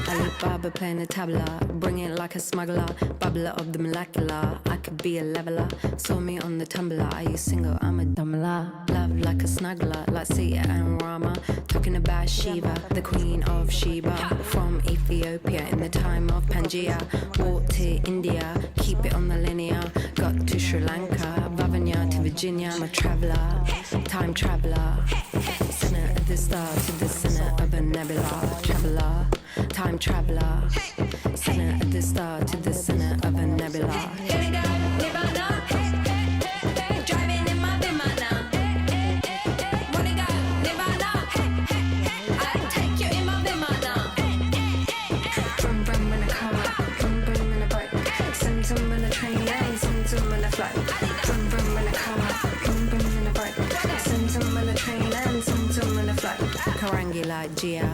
Alibaba playing the tabla, bring it like a smuggler, bubbler of the molecular. I could be a leveler, saw me on the tumbler. Are you single? I'm a dumbler. Love like a snuggler, like Sita and Rama. Talking about Shiva, the queen of Sheba. From Ethiopia in the time of Pangaea. Walked to India, keep it on the linear. Got to Sri Lanka, Vavanya to Virginia. I'm a traveller, time traveller. Center of the star to the center of a nebula. Traveller, time traveller. Center of the star to the center of a nebula. Gonna go Nirvana, driving in my Vimana. Wanna go Nirvana, I'll take you in my Vimana. Brum brum in a car, brum brum in a bike. Send some in a train, and send some in a flight. Brum brum in a car, brum brum in a bike. Send some in a train, and send some in a flight. Karangi like Gia,